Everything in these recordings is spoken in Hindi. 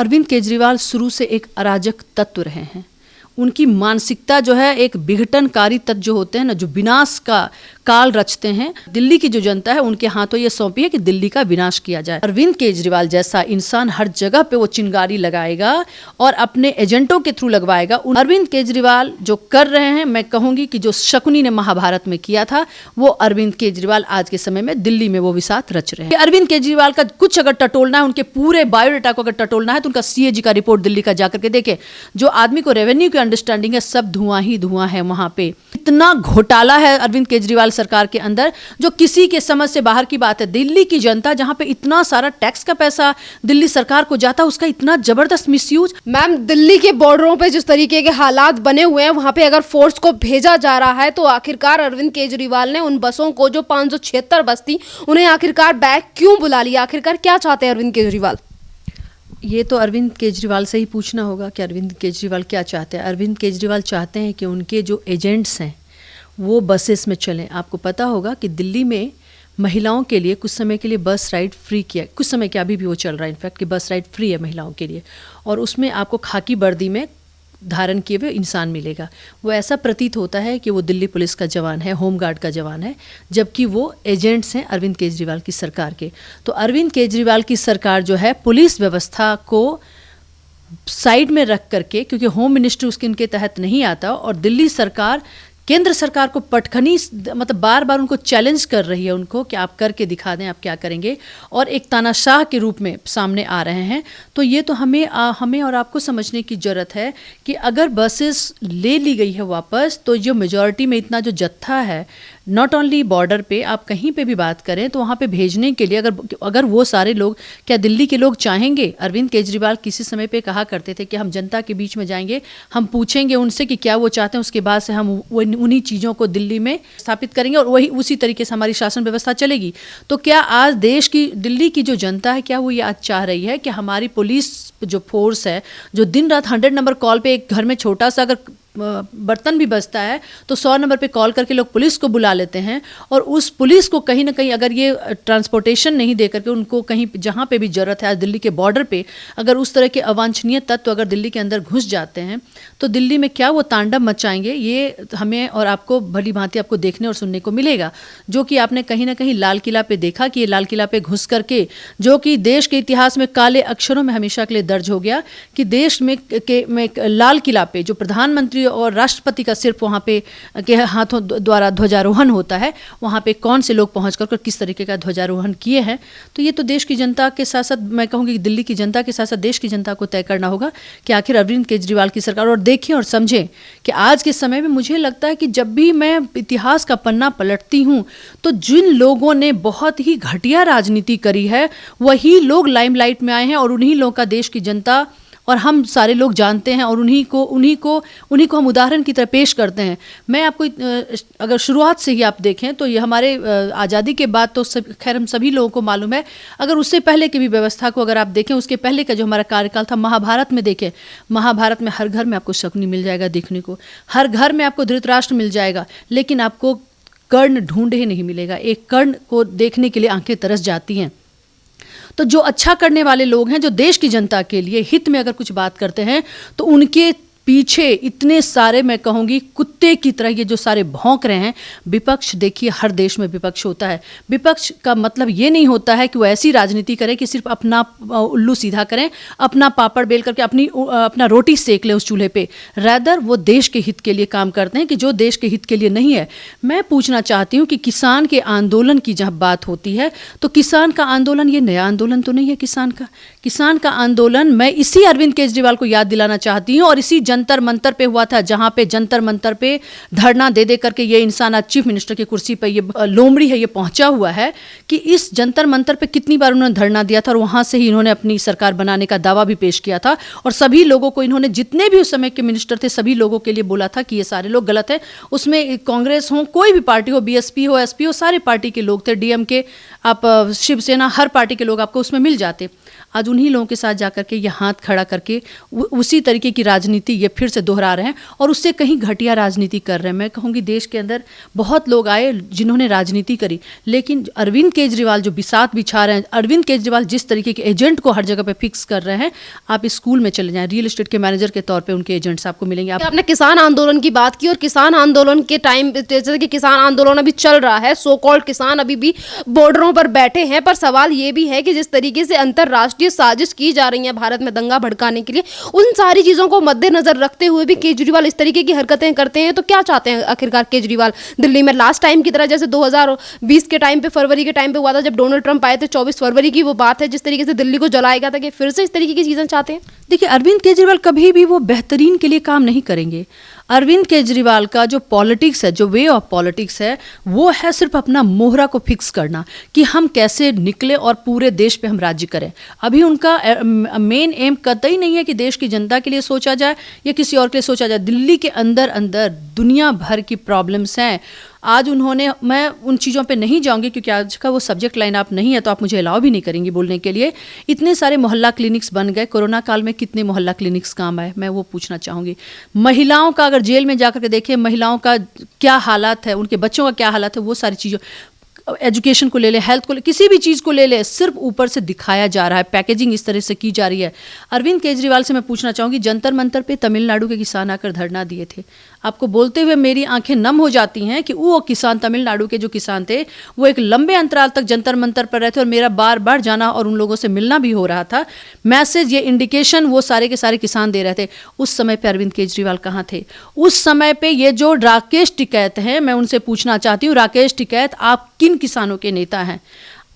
अरविंद केजरीवाल शुरू से एक अराजक तत्व रहे हैं। उनकी मानसिकता जो है एक विघटनकारी तत्व जो होते हैं ना, जो विनाश का काल रचते हैं। दिल्ली की जो जनता है उनके हाथों ये सौंपी है कि दिल्ली का विनाश किया जाए। अरविंद केजरीवाल जैसा इंसान हर जगह पे वो चिंगारी लगाएगा और अपने एजेंटों के थ्रू लगवाएगा। अरविंद केजरीवाल जो कर रहे हैं, मैं कहूंगी कि जो शकुनी ने महाभारत में किया था, वो अरविंद केजरीवाल आज के समय में दिल्ली में वो विसात रच रहे हैं। अरविंद केजरीवाल का कुछ अगर टटोलना है, उनके पूरे बायोडाटा को अगर टटोलना है, तो उनका सीएजी का रिपोर्ट दिल्ली का जाकर के देखे। जो आदमी को रेवेन्यू की अंडरस्टैंडिंग है, सब धुआं ही धुआं है वहां पे। इतना घोटाला है अरविंद केजरीवाल सरकार के अंदर जो किसी के समझ से बाहर की बात है। दिल्ली की जनता जहां पे इतना सारा टैक्स का पैसा दिल्ली सरकार को जाता, उसका इतना जबरदस्त मिसयूज। मैम, दिल्ली के बॉर्डरों पे जिस तरीके के हालात बने हुए हैं, वहां पे अगर फोर्स को भेजा जा रहा है, तो आखिरकार अरविंद केजरीवाल ने उन बसों को, जो 576 बस थी, उन्हें आखिरकार बैक क्यों बुला लिया? आखिरकार क्या चाहते हैं अरविंद केजरीवाल? ये तो अरविंद केजरीवाल से ही पूछना होगा कि अरविंद केजरीवाल क्या चाहते हैं। अरविंद केजरीवाल चाहते हैं कि उनके जो एजेंट्स हैं वो बसेस में चलें। आपको पता होगा कि दिल्ली में महिलाओं के लिए कुछ समय के लिए बस राइड फ्री किया, कुछ समय क्या अभी भी वो चल रहा है इनफैक्ट, कि बस राइड फ्री है महिलाओं के लिए, और उसमें आपको खाकी वर्दी में धारण किए हुए इंसान मिलेगा। वो ऐसा प्रतीत होता है कि वो दिल्ली पुलिस का जवान है, होमगार्ड का जवान है, जबकि वो एजेंट्स हैं अरविंद केजरीवाल की सरकार के। तो अरविंद केजरीवाल की सरकार जो है बालिस व्यवस्था को साइड में रख करके, क्योंकि होम मिनिस्ट्री उसके इनके तहत नहीं आता, और दिल्ली सरकार केंद्र सरकार को पटखनी मतलब बार बार उनको चैलेंज कर रही है उनको कि आप करके दिखा दें, आप क्या करेंगे, और एक तानाशाह के रूप में सामने आ रहे हैं। तो ये तो हमें और आपको समझने की ज़रूरत है कि अगर बसेस ले ली गई है वापस, तो जो मेजॉरिटी में इतना जो जत्था है, नॉट ओनली बॉर्डर पे, आप कहीं पे भी बात करें तो वहाँ पे भेजने के लिए अगर वो सारे लोग, क्या दिल्ली के लोग चाहेंगे? अरविंद केजरीवाल किसी समय पे कहा करते थे कि हम जनता के बीच में जाएंगे, हम पूछेंगे उनसे कि क्या वो चाहते हैं, उसके बाद से हम उन्हीं चीज़ों को दिल्ली में स्थापित करेंगे और वही उसी तरीके से हमारी शासन व्यवस्था चलेगी। तो क्या आज देश की, दिल्ली की जो जनता है, क्या वो ये आज चाह रही है कि हमारी पुलिस जो फोर्स है, जो दिन रात 100 नंबर कॉल पे, एक घर में छोटा सा अगर बर्तन भी बजता है तो 100 नंबर पे कॉल करके लोग पुलिस को बुला लेते हैं, और उस पुलिस को कहीं ना कहीं अगर ये ट्रांसपोर्टेशन नहीं दे करके उनको कहीं जहाँ पे भी ज़रूरत है, आज दिल्ली के बॉर्डर पे अगर उस तरह के अवांछनीय तत्व अगर दिल्ली के अंदर घुस जाते हैं, तो दिल्ली में क्या वो तांडव मचाएंगे, ये हमें और आपको भली भांति आपको देखने और सुनने को मिलेगा। जो कि आपने कहीं ना कहीं लाल किला पे देखा कि ये लाल किला पे घुस करके, जो कि देश के इतिहास में काले अक्षरों में हमेशा के लिए दर्ज हो गया कि देश में लाल किला पे जो प्रधानमंत्री और राष्ट्रपति का सिर्फ वहाँ पे के हाथों द्वारा ध्वजारोहण होता है, वहाँ पे कौन से लोग पहुँच कर किस तरीके का ध्वजारोहण किए हैं। तो ये तो देश की जनता के साथ साथ, मैं कहूँगी दिल्ली की जनता के साथ साथ देश की जनता को तय करना होगा कि आखिर अरविंद केजरीवाल की सरकार, और देखें और समझें कि आज के समय में मुझे लगता है कि जब भी मैं इतिहास का पन्ना पलटती हूँ, तो जिन लोगों ने बहुत ही घटिया राजनीति करी है, वही लोग लाइमलाइट में आए हैं, और उन्हीं लोगों का देश की जनता और हम सारे लोग जानते हैं, और उन्हीं को हम उदाहरण की तरह पेश करते हैं। मैं आपको अगर शुरुआत से ही आप देखें तो ये हमारे आज़ादी के बाद तो खैर हम सभी लोगों को मालूम है, अगर उससे पहले की भी व्यवस्था को अगर आप देखें, उसके पहले का जो हमारा कार्यकाल था, महाभारत में देखें, महाभारत में हर घर में आपको शकुनी मिल जाएगा देखने को, हर घर में आपको धृतराष्ट्र मिल जाएगा, लेकिन आपको कर्ण ढूंढे ही नहीं मिलेगा। एक कर्ण को देखने के लिए आंखें तरस जाती हैं। तो जो अच्छा करने वाले लोग हैं, जो देश की जनता के लिए हित में अगर कुछ बात करते हैं, तो उनके पीछे इतने सारे, मैं कहूँगी कुत्ते की तरह ये जो सारे भौंक रहे हैं। विपक्ष, देखिए हर देश में विपक्ष होता है। विपक्ष का मतलब ये नहीं होता है कि वो ऐसी राजनीति करे कि सिर्फ अपना उल्लू सीधा करें, अपना पापड़ बेल करके अपना रोटी सेक ले उस चूल्हे पे। रैदर वो देश के हित के लिए काम करते हैं कि जो देश के हित के लिए नहीं है। मैं पूछना चाहती हूँ कि किसान के आंदोलन की जब बात होती है, तो किसान का आंदोलन ये नया आंदोलन तो नहीं है। किसान का आंदोलन मैं इसी अरविंद केजरीवाल को याद दिलाना चाहती हूँ, और इसी जंतर मंतर पे हुआ था, जहां पे जंतर मंतर पे धरना दे दे करके ये इंसान आज चीफ मिनिस्टर की कुर्सी पे, ये लोमड़ी है, ये पहुंचा हुआ है कि इस जंतर मंतर पे कितनी बार उन्होंने धरना दिया था, और वहां से ही इन्होंने अपनी सरकार बनाने का दावा भी पेश किया था, और सभी लोगों को इन्होंने, जितने भी उस समय के मिनिस्टर थे, सभी लोगों के लिए बोला था कि ये सारे लोग गलत है। उसमें कांग्रेस हो, कोई भी पार्टी हो, बीएसपी हो, एसपी हो, सारे पार्टी के लोग थे, डीएमके, आप शिवसेना, हर पार्टी के लोग आपको उसमें मिल जाते। आज उन्हीं लोगों के साथ जाकर के ये हाथ खड़ा करके उसी तरीके की राजनीति ये फिर से दोहरा रहे हैं और उससे कहीं घटिया राजनीति कर रहे हैं। मैं कहूँगी देश के अंदर बहुत लोग आए जिन्होंने राजनीति करी, लेकिन अरविंद केजरीवाल जो बिसात बिछा रहे हैं, अरविंद केजरीवाल जिस तरीके के एजेंट को हर जगह पे फिक्स कर रहे हैं, आप स्कूल में चले जाएं, रियल एस्टेट के मैनेजर के तौर पे उनके एजेंट्स आपको मिलेंगे। आपने किसान आंदोलन की बात की और किसान आंदोलन के टाइम जैसे कि किसान आंदोलन अभी चल रहा है, सो कॉल्ड किसान अभी भी बॉर्डरों पर बैठे हैं, पर सवाल ये भी है कि जिस तरीके से अंतर्राष्ट्रीय साजिश की जा रही है भारत में दंगा भड़काने के लिए, उन सारी चीजों को मद्देनजर रखते हुए भी केजरीवाल इस तरीके की हरकतें करते हैं, तो क्या चाहते हैं आखिरकार केजरीवाल? दिल्ली में लास्ट टाइम की तरह जैसे 2020 के टाइम पे, फरवरी के टाइम पे हुआ था जब डोनाल्ड ट्रंप आए थे, 24 फरवरी की वो बात है, जिस तरीके से दिल्ली को जलाया गया था, कि फिर से इस तरीके की चीजें चाहते हैं? देखिए, अरविंद केजरीवाल कभी भी वो बेहतरीन के लिए काम नहीं करेंगे। अरविंद केजरीवाल का जो पॉलिटिक्स है, जो वे ऑफ पॉलिटिक्स है, वो है सिर्फ अपना मोहरा को फिक्स करना कि हम कैसे निकले और पूरे देश पे हम राज्य करें। अभी उनका मेन एम कतई नहीं है कि देश की जनता के लिए सोचा जाए या किसी और के लिए सोचा जाए। दिल्ली के अंदर अंदर दुनिया भर की प्रॉब्लम्स हैं। आज उन्होंने, मैं उन चीज़ों पे नहीं जाऊंगी क्योंकि आज का वो सब्जेक्ट लाइन आप नहीं है, तो आप मुझे अलाउ भी नहीं करेंगी बोलने के लिए। इतने सारे मोहल्ला क्लिनिक्स बन गए, कोरोना काल में कितने मोहल्ला क्लिनिक्स काम आए, मैं वो पूछना चाहूँगी। महिलाओं का अगर जेल में जाकर के देखें, महिलाओं का क्या हालात है, उनके बच्चों का क्या हालात है, वो सारी चीज़ों, एजुकेशन को ले ले, हेल्थ को ले, किसी भी चीज़ को ले ले, सिर्फ ऊपर से दिखाया जा रहा है, पैकेजिंग इस तरह से की जा रही है। अरविंद केजरीवाल से मैं पूछना चाहूँगी, जंतर मंतर पे तमिलनाडु के किसान आकर धरना दिए थे, आपको बोलते हुए मेरी आंखें नम हो जाती हैं कि वो किसान, तमिलनाडु के जो किसान थे, वो एक लंबे अंतराल तक जंतर मंतर पर रहे थे और मेरा बार बार जाना और उन लोगों से मिलना भी हो रहा था। मैसेज, ये इंडिकेशन वो सारे के सारे किसान दे रहे थे। उस समय पे अरविंद केजरीवाल कहाँ थे? उस समय पे ये जो राकेश टिकैत हैं, मैं उनसे पूछना चाहती हूँ, राकेश टिकैत, आप किन किसानों के नेता हैं?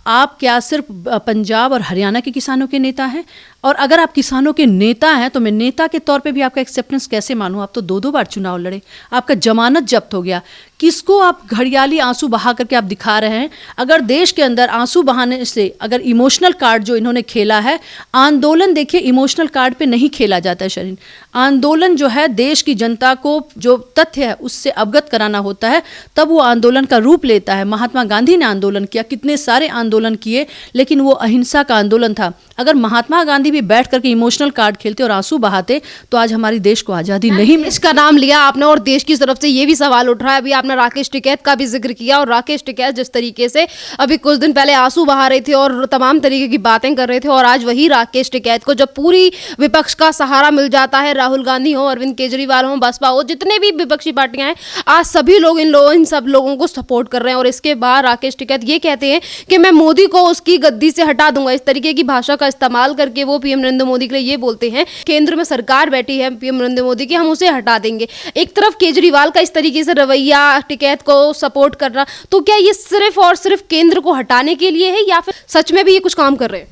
आप क्या सिर्फ पंजाब और हरियाणा के किसानों के नेता हैं? और अगर आप किसानों के नेता हैं तो मैं नेता के तौर पे भी आपका एक्सेप्टेंस कैसे मानूं? आप तो दो बार चुनाव लड़े, आपका जमानत जब्त हो गया। किसको आप घड़ियाली आंसू बहा करके आप दिखा रहे हैं? अगर देश के अंदर आंसू बहाने से, अगर इमोशनल कार्ड जो इन्होंने खेला है, आंदोलन देखिए इमोशनल कार्ड पे नहीं खेला जाता है शरीन। आंदोलन जो है देश की जनता को जो तथ्य है उससे अवगत कराना होता है, तब वो आंदोलन का रूप लेता है। महात्मा गांधी ने आंदोलन किया, कितने सारे आंदोलन किए, लेकिन वो अहिंसा का आंदोलन था। अगर महात्मा गांधी भी बैठ करके इमोशनल कार्ड खेलते और आंसू बहाते तो आज हमारी देश को आज़ादी नहीं। देश का नाम लिया आपने और देश की तरफ से ये भी सवाल उठ रहा है, अभी आपने राकेश टिकैत का भी जिक्र किया, और राकेश टिकैत जिस तरीके से अभी कुछ दिन पहले आंसू बहा रहे थे और तमाम तरीके की बातें कर रहे थे, और आज वही राकेश टिकैत को जब पूरी विपक्ष का सहारा मिल जाता है, राहुल गांधी हो, अरविंद केजरीवाल हो, बसपा हो, जितने भी विपक्षी पार्टियां हैं, आज सभी लोग इन सब लोगों को सपोर्ट कर रहे हैं। और इसके बाद राकेश टिकैत ये कहते हैं कि मैं मोदी को उसकी गद्दी से हटा दूंगा। इस तरीके की भाषा का इस्तेमाल करके वो पीएम नरेंद्र मोदी के लिए ये बोलते हैं, केंद्र में सरकार बैठी है पीएम नरेंद्र मोदी की, हम उसे हटा देंगे। एक तरफ केजरीवाल का इस तरीके से रवैया, टिकैत को सपोर्ट करना, तो क्या ये सिर्फ और सिर्फ केंद्र को हटाने के लिए है या फिर सच में भी ये कुछ काम कर रहे हैं?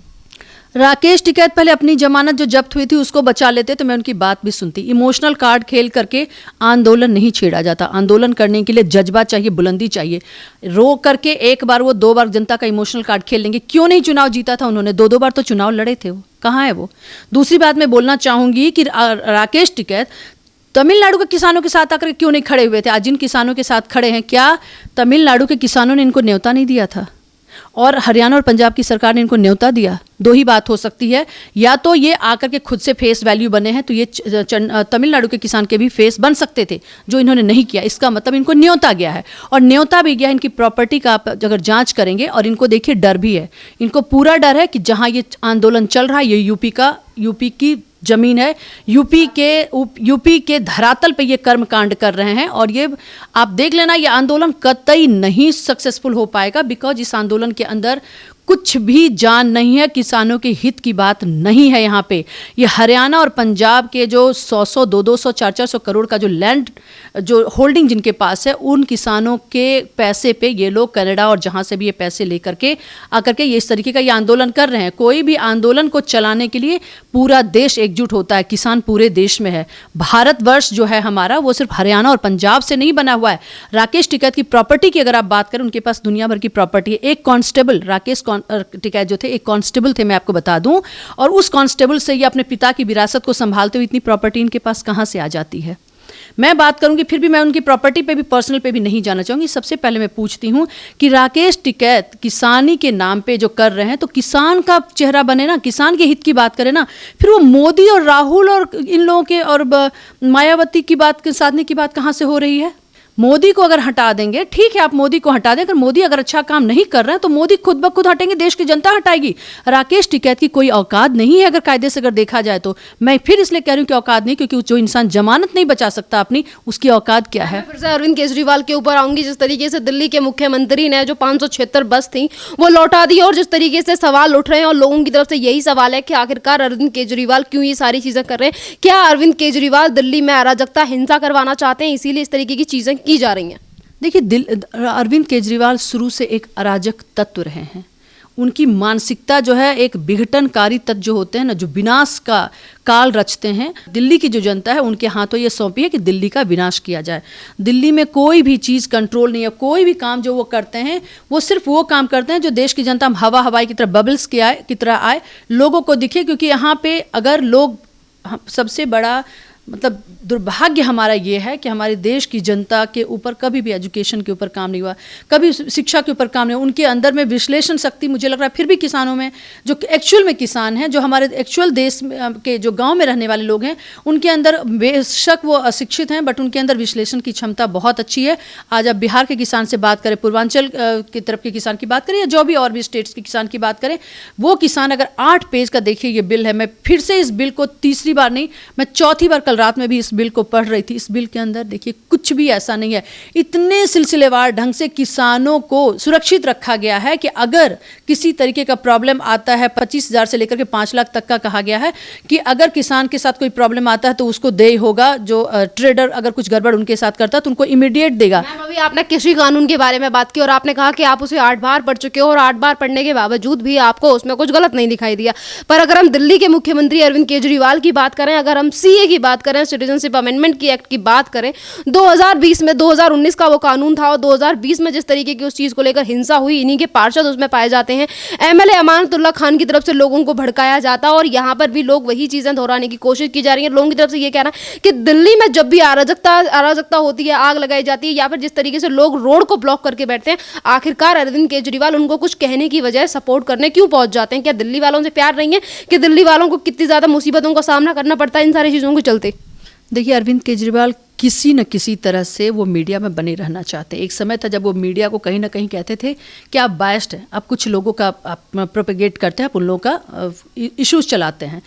राकेश टिकैत पहले अपनी जमानत जो जब्त हुई थी उसको बचा लेते तो मैं उनकी बात भी सुनती। इमोशनल कार्ड खेल करके आंदोलन नहीं छेड़ा जाता। आंदोलन करने के लिए जज्बा चाहिए, बुलंदी चाहिए। रो करके एक बार वो 2 बार जनता का इमोशनल कार्ड खेल लेंगे। क्यों नहीं चुनाव जीता था उन्होंने? 2 बार तो चुनाव लड़े थे, वो कहाँ है वो? दूसरी बात मैं बोलना चाहूँगी कि राकेश टिकैत तमिलनाडु के किसानों के साथ आकर क्यों नहीं खड़े हुए थे? आज जिन किसानों के साथ खड़े हैं, क्या तमिलनाडु के किसानों ने इनको न्योता नहीं दिया था? और हरियाणा और पंजाब की सरकार ने इनको न्योता दिया? 2 ही बात हो सकती है, या तो ये आकर के खुद से फेस वैल्यू बने हैं, तो ये तमिलनाडु के किसान के भी फेस बन सकते थे, जो इन्होंने नहीं किया। इसका मतलब इनको न्योता गया है, और न्योता भी गया इनकी प्रॉपर्टी का। आप अगर जांच करेंगे, और इनको देखिए डर भी है, इनको पूरा डर है कि जहां ये आंदोलन चल रहा है, ये यूपी की जमीन है, यूपी के धरातल पे ये कर्म कांड कर रहे हैं। और ये आप देख लेना, ये आंदोलन कतई नहीं सक्सेसफुल हो पाएगा, बिकॉज इस आंदोलन के अंदर कुछ भी जान नहीं है, किसानों के हित की बात नहीं है। यहाँ पे ये हरियाणा और पंजाब के जो 100-100, 200, 400 करोड़ का जो लैंड, जो होल्डिंग जिनके पास है, उन किसानों के पैसे पे ये लोग कनाडा और जहाँ से भी ये पैसे लेकर के आकर के ये इस तरीके का ये आंदोलन कर रहे हैं। कोई भी आंदोलन को चलाने के लिए पूरा देश एकजुट होता है, किसान पूरे देश में है। भारतवर्ष जो है हमारा, वो सिर्फ हरियाणा और पंजाब से नहीं बना हुआ है। राकेश टिकैत की प्रॉपर्टी की अगर आप बात करें, उनके पास दुनिया भर की प्रॉपर्टी है। एक कांस्टेबल, राकेश टिकैत जो थे, एक कांस्टेबल थे, मैं आपको बता दूं, और उस कांस्टेबल से ये अपने पिता की विरासत को संभालते हुए इतनी प्रॉपर्टी इनके पास कहां से आ जाती है? मैं बात करूंगी, फिर भी मैं उनकी प्रॉपर्टी पे भी, पर्सनल पे भी नहीं जाना चाहूंगी। सबसे पहले मैं पूछती हूँ कि राकेश टिकैत किसानी के नाम पे जो कर रहे हैं, तो किसान का चेहरा बने ना, किसान के हित की बात करें ना। फिर वो मोदी और राहुल और इन लोगों के और मायावती की बात, साधने की बात कहाँ से हो रही है? मोदी को अगर हटा देंगे, ठीक है, आप मोदी को हटा दें, अगर मोदी अगर अच्छा काम नहीं कर रहे हैं तो मोदी खुद ब खुद हटेंगे, देश की जनता हटाएगी। राकेश टिकैत की कोई औकात नहीं है अगर कायदे से अगर देखा जाए तो। मैं फिर इसलिए कह रही हूँ कि औकात नहीं, क्योंकि जो इंसान जमानत नहीं बचा सकता अपनी, उसकी औकात क्या है? फिर से अरविंद केजरीवाल के ऊपर आऊंगी। जिस तरीके से दिल्ली के मुख्यमंत्री ने जो 576 बस थी वो लौटा दी, और जिस तरीके से सवाल उठ रहे हैं और लोगों की तरफ से यही सवाल है कि आखिरकार अरविंद केजरीवाल क्यों ये सारी चीजें कर रहे हैं? क्या अरविंद केजरीवाल दिल्ली में अराजकता, हिंसा करवाना चाहते हैं, इसीलिए इस तरीके की चीजें की जा रही हैं? देखिए, अरविंद केजरीवाल शुरू से एक अराजक तत्व रहे हैं। उनकी मानसिकता जो है, एक विघटनकारी तत्व जो होते हैं ना, जो विनाश का काल रचते हैं। दिल्ली की जो जनता है उनके हाथों ये सौंपी है कि दिल्ली का विनाश किया जाए। दिल्ली में कोई भी चीज़ कंट्रोल नहीं है, कोई भी काम जो वो करते हैं वो सिर्फ वो काम करते हैं जो देश की जनता हवाई की तरह, बबल्स की तरह आए, लोगों को दिखे। क्योंकि यहाँ पे अगर लोग, सबसे बड़ा मतलब दुर्भाग्य हमारा ये है कि हमारे देश की जनता के ऊपर कभी भी एजुकेशन के ऊपर काम नहीं हुआ, कभी शिक्षा के ऊपर काम नहीं हुआ। उनके अंदर में विश्लेषण शक्ति मुझे लग रहा है फिर भी किसानों में, जो एक्चुअल में किसान हैं, जो हमारे एक्चुअल देश के जो गांव में रहने वाले लोग हैं, उनके अंदर बेशक वो अशिक्षित हैं, बट उनके अंदर विश्लेषण की क्षमता बहुत अच्छी है। आज आप बिहार के किसान से बात करें, पूर्वांचल की तरफ के किसान की बात करें, या जो भी और भी स्टेट्स के किसान की बात करें, वो किसान अगर 8 पेज का, देखिए ये बिल है, मैं फिर से इस बिल को तीसरी बार नहीं, मैं चौथी बार कल रात में भी इस बिल को पढ़ रही थी। इस बिल के अंदर देखिए कुछ भी ऐसा नहीं है। इतने सिलसिलेवार ढंग से किसानों को सुरक्षित रखा गया है कि अगर किसी तरीके का प्रॉब्लम आता है, 25,000 से लेकर के 5 लाख तक का कहा गया है कि अगर किसान के साथ कोई प्रॉब्लम आता है तो उसको दे होगा। जो ट्रेडर अगर कुछ गड़बड़ उनके साथ करता है तो उनको इमीडिएट देगा। मैम, अभी आपने कृषि कानून के बारे में बात की और आपने कहा कि आप उसे 8 बार पढ़ चुके हो, और 8 बार पढ़ने के बावजूद भी आपको उसमें कुछ गलत नहीं दिखाई दिया। पर अगर हम दिल्ली के मुख्यमंत्री अरविंद केजरीवाल की बात करें, अगर हम सीए की बात करें, सिटीजनशिप अमेंडमेंट की एक्ट की बात करें, 2020 में, 2019 का वो कानून था, और 2020 में जिस तरीके की उस चीज को लेकर हिंसा हुई, इन्हीं के पार्षद उसमें पाए जाते हैं। एमएलए अमानतुल्लाह खान की तरफ से लोगों को भड़काया जाता है, और यहाँ पर भी लोग वही चीजें दोहराने की कोशिश की जा रही है। लोगों की तरफ से ये कहना है कि दिल्ली में जब भी अराजकता होती है, आग लगाई जाती है, या फिर जिस तरीके से लोग रोड को ब्लॉक करके बैठते हैं, आखिरकार अरविंद केजरीवाल उनको कुछ कहने की बजाय सपोर्ट करने क्यों पहुंच जाते हैं? क्या दिल्ली वालों से प्यार नहीं है कि दिल्ली वालों को कितनी ज्यादा मुसीबतों का सामना करना पड़ता है इन सारी चीजों के चलते? देखिए, अरविंद केजरीवाल किसी न किसी तरह से वो मीडिया में बने रहना चाहते हैं। एक समय था जब वो मीडिया को कहीं ना कहीं कहते थे कि आप बायस्ड हैं, आप कुछ लोगों का आप प्रोपेगेट करते हैं, आप उन लोगों का इश्यूज चलाते हैं।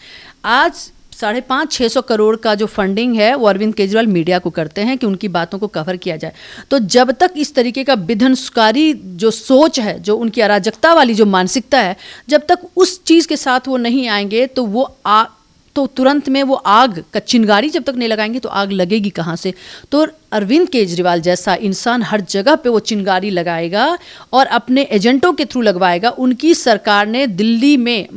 आज 550-600 करोड़ का जो फंडिंग है वो अरविंद केजरीवाल मीडिया को करते हैं कि उनकी बातों को कवर किया जाए। तो जब तक इस तरीके का विध्वंसकारी जो सोच है, जो उनकी अराजकता वाली जो मानसिकता है, जब तक उस चीज़ के साथ वो नहीं आएंगे तो तुरंत में वो आग का चिंगारी जब तक नहीं लगाएंगे तो आग लगेगी कहाँ से? तो अरविंद केजरीवाल जैसा इंसान हर जगह पे वो चिंगारी लगाएगा और अपने एजेंटों के थ्रू लगवाएगा। उनकी सरकार ने दिल्ली में,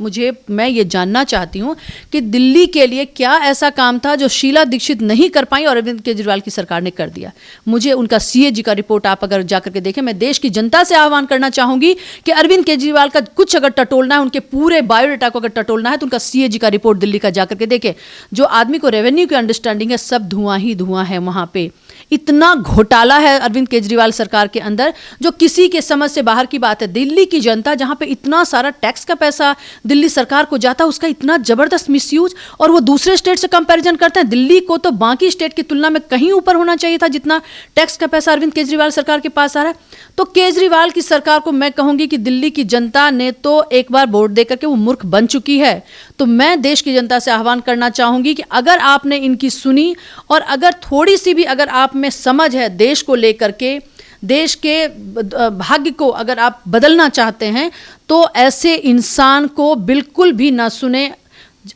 मैं ये जानना चाहती हूँ कि दिल्ली के लिए क्या ऐसा काम था जो शीला दीक्षित नहीं कर पाई और अरविंद केजरीवाल की सरकार ने कर दिया। मुझे उनका सीएजी का रिपोर्ट आप अगर जाकर के देखें, मैं देश की जनता से आह्वान करना चाहूँगी कि अरविंद केजरीवाल का कुछ अगर टटोलना है, उनके पूरे बायोडाटा को अगर टटोलना है तो उनका सीएजी का रिपोर्ट दिल्ली का जाकर के देखें। जो आदमी को रेवेन्यू की अंडरस्टैंडिंग है, सब धुआं ही धुआं है वहाँ पे। इतना घोटाला है अरविंद केजरीवाल सरकार के अंदर जो किसी के समझ से बाहर की बात है। दिल्ली की जनता जहां पे इतना सारा टैक्स का पैसा दिल्ली सरकार को जाता है, उसका इतना जबरदस्त मिसयूज, और वो दूसरे स्टेट से कंपैरिजन करते हैं। दिल्ली को तो बाकी स्टेट की तुलना में कहीं ऊपर होना चाहिए था जितना टैक्स का पैसा अरविंद केजरीवाल सरकार के पास आ रहा है। तो केजरीवाल की सरकार को मैं कहूंगी कि दिल्ली की जनता ने तो एक बार वोट देकर के वो मूर्ख बन चुकी है। तो मैं देश की जनता से आह्वान करना चाहूंगी कि अगर आपने इनकी सुनी और अगर थोड़ी सी भी अगर आप में समझ है देश को लेकर के, देश के भाग्य को अगर आप बदलना चाहते हैं, तो ऐसे इंसान को बिल्कुल भी ना सुने।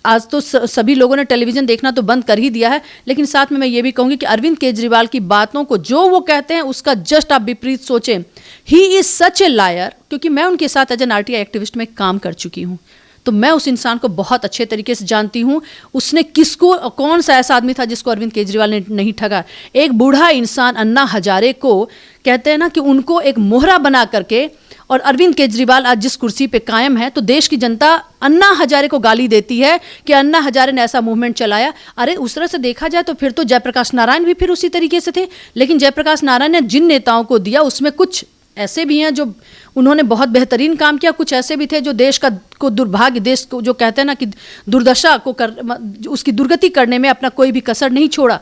आज तो सभी लोगों ने टेलीविज़न देखना तो बंद कर ही दिया है, लेकिन साथ में मैं ये भी कहूँगी कि अरविंद केजरीवाल की बातों को जो वो कहते हैं उसका जस्ट आप विपरीत सोचें। He is such A lawyer, क्योंकि मैं उनके साथ एज एन आरटीआई एक्टिविस्ट में काम कर चुकी हूँ। तो मैं उस इंसान को बहुत अच्छे तरीके से जानती हूँ। उसने किसको, कौन सा ऐसा आदमी था जिसको अरविंद केजरीवाल ने नहीं ठगा। एक बूढ़ा इंसान अन्ना हजारे को कहते हैं ना कि उनको एक मोहरा बना करके, और अरविंद केजरीवाल आज जिस कुर्सी पे कायम है, तो देश की जनता अन्ना हजारे को गाली देती है कि अन्ना हजारे ने ऐसा मूवमेंट चलाया। अरे उस तरह से देखा जाए तो फिर तो जयप्रकाश नारायण भी फिर उसी तरीके से थे। लेकिन जयप्रकाश नारायण ने जिन नेताओं को दिया उसमें कुछ ऐसे भी हैं जो उन्होंने बहुत बेहतरीन काम किया, कुछ ऐसे भी थे जो देश को दुर्भाग्य, देश को जो कहते हैं ना कि दुर्दशा को उसकी दुर्गति करने में अपना कोई भी कसर नहीं छोड़ा।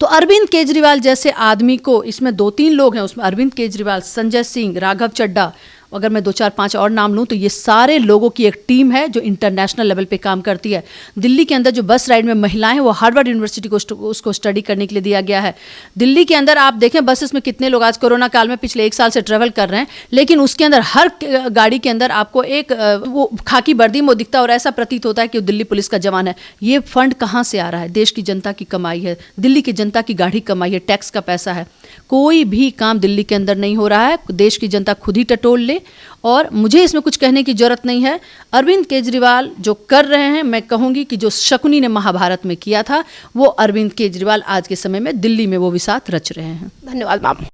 तो अरविंद केजरीवाल जैसे आदमी को, इसमें 2-3 लोग हैं उसमें, अरविंद केजरीवाल, संजय सिंह, राघव चड्ढा, अगर मैं 2-4-5 और नाम लूँ तो ये सारे लोगों की एक टीम है जो इंटरनेशनल लेवल पे काम करती है। दिल्ली के अंदर जो बस राइड में महिलाएं हैं वो हार्वर्ड यूनिवर्सिटी को उसको स्टडी करने के लिए दिया गया है। दिल्ली के अंदर आप देखें बसेस में कितने लोग आज कोरोना काल में पिछले 1 साल से ट्रैवल कर रहे हैं, लेकिन उसके अंदर हर गाड़ी के अंदर आपको एक वो खाकी वर्दी में दिखता है और ऐसा प्रतीत होता है कि वो दिल्ली पुलिस का जवान है। ये फंड कहाँ से आ रहा है? देश की जनता की कमाई है, दिल्ली की जनता की गाढ़ी कमाई है, टैक्स का पैसा है। कोई भी काम दिल्ली के अंदर नहीं हो रहा है, देश की जनता खुद ही टटोल ले, और मुझे इसमें कुछ कहने की जरूरत नहीं है। अरविंद केजरीवाल जो कर रहे हैं, मैं कहूँगी कि जो शकुनी ने महाभारत में किया था वो अरविंद केजरीवाल आज के समय में दिल्ली में वो विसात रच रहे हैं। धन्यवाद मैम।